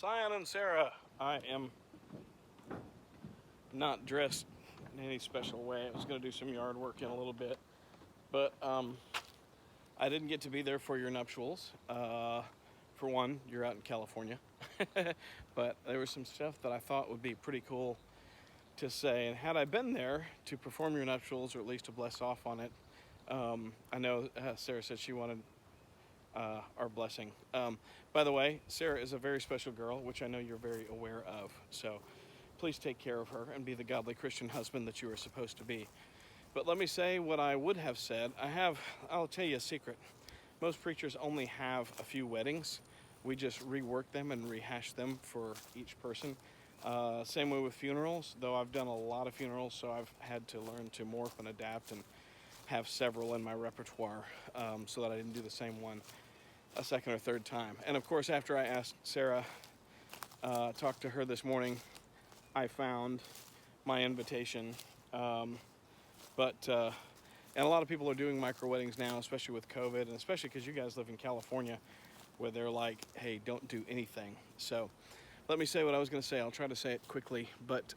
Sion and Sara. I am not dressed in any special way. I was going to do some yard work in a little bit, but I didn't get to be there for your nuptials. For one, you're out in California, but there was some stuff that I thought would be pretty cool to say. And had I been there to perform your nuptials, or at least to bless off on it, I know Sarah said she wanted our blessing. By the way, Sarah is a very special girl, which I know you're very aware of. So please take care of her and be the godly Christian husband that you are supposed to be. But let me say what I would have said. I'll tell you a secret. Most preachers only have a few weddings. We just rework them and rehash them for each person. Same way with funerals, though I've done a lot of funerals, so I've had to learn to morph and adapt and have several in my repertoire so that I didn't do the same one a second or third time. And of course, after I asked Sarah, talked to her this morning, I found my invitation. And a lot of people are doing micro weddings now, especially with COVID, and especially because you guys live in California, where they're like, hey, don't do anything. So let me say what I was going to say. I'll try to say it quickly, but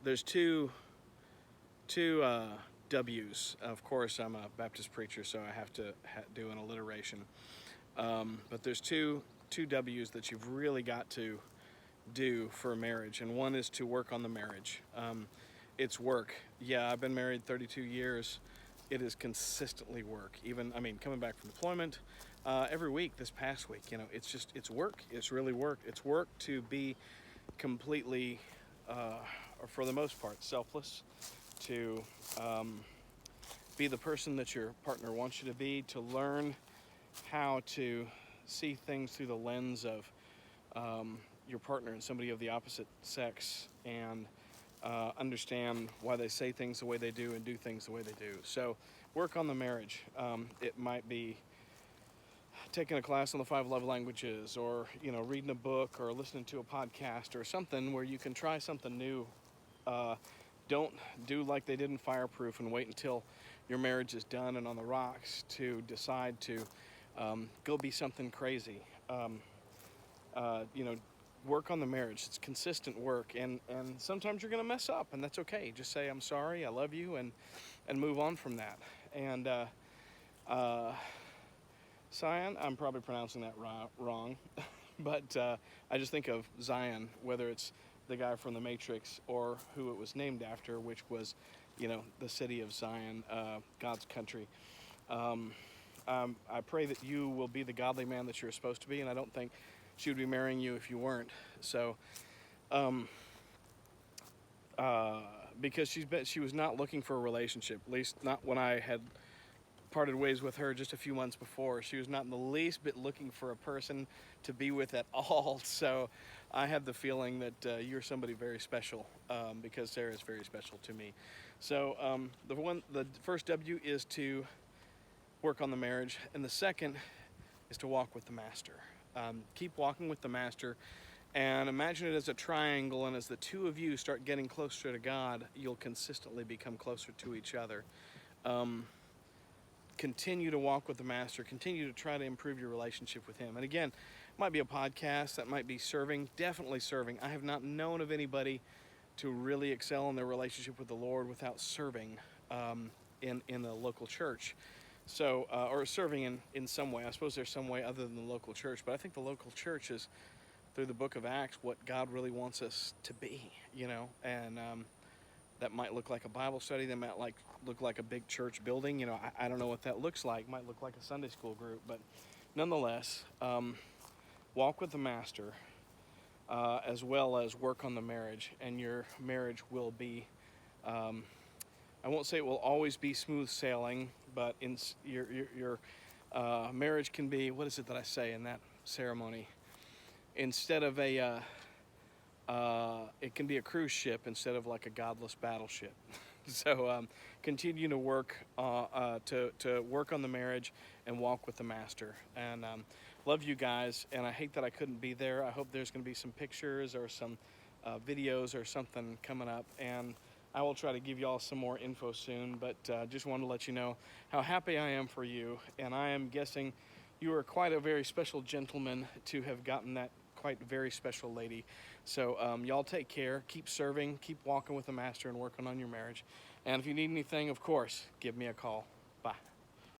there's two W's. Of course, I'm a Baptist preacher, so I have to do an alliteration. But there's two W's that you've really got to do for a marriage, and one is to work on the marriage. It's work. Yeah, I've been married 32 years. It is consistently work. Coming back from deployment, every week, this past week, it's work. It's really work. It's work to be completely, or for the most part, selfless, to be the person that your partner wants you to be, to learn how to see things through the lens of your partner and somebody of the opposite sex, and understand why they say things the way they do and do things the way they do. So work on the marriage. It might be taking a class on the 5 love languages, or reading a book, or listening to a podcast, or something where you can try something new. Don't do like they did in Fireproof and wait until your marriage is done and on the rocks to decide to go be something crazy. Work on the marriage. It's consistent work, and sometimes you're going to mess up, and that's okay. Just say, I'm sorry, I love you, and move on from that. And Sion, I'm probably pronouncing that wrong, but I just think of Zion, whether it's the guy from The Matrix or who it was named after, which was, the city of Zion, God's country. I pray that you will be the godly man that you're supposed to be, and I don't think she would be marrying you if you weren't. So, because she was not looking for a relationship, at least not when I had parted ways with her just a few months before. She was not in the least bit looking for a person to be with at all. So I had the feeling that you're somebody very special, because Sarah is very special to me. So the first W is to work on the marriage, and the second is to walk with the Master. Keep walking with the Master, and imagine it as a triangle, and as the two of you start getting closer to God, you'll consistently become closer to each other. Continue to walk with the Master. Continue to try to improve your relationship with Him. And again, it might be a podcast, that might be serving, definitely serving. I have not known of anybody to really excel in their relationship with the Lord without serving in the local church. So, or serving in some way. I suppose there's some way other than the local church, but I think the local church is, through the book of Acts, what God really wants us to be, and that might look like a Bible study, that might look like a big church building, I don't know what that looks like. It might look like a Sunday school group, but nonetheless, walk with the Master, as well as work on the marriage, and your marriage will be, I won't say it will always be smooth sailing, but in your marriage can be, what is it that I say in that ceremony? Instead of it can be a cruise ship instead of like a godless battleship. So continue to work to work on the marriage and walk with the Master. And love you guys, and I hate that I couldn't be there. I hope there's going to be some pictures or some videos or something coming up, and I will try to give y'all some more info soon, but just wanted to let you know how happy I am for you, and I am guessing you are quite a very special gentleman to have gotten that quite very special lady. So y'all take care, keep serving, keep walking with the master and working on your marriage. And if you need anything, of course, give me a call. Bye.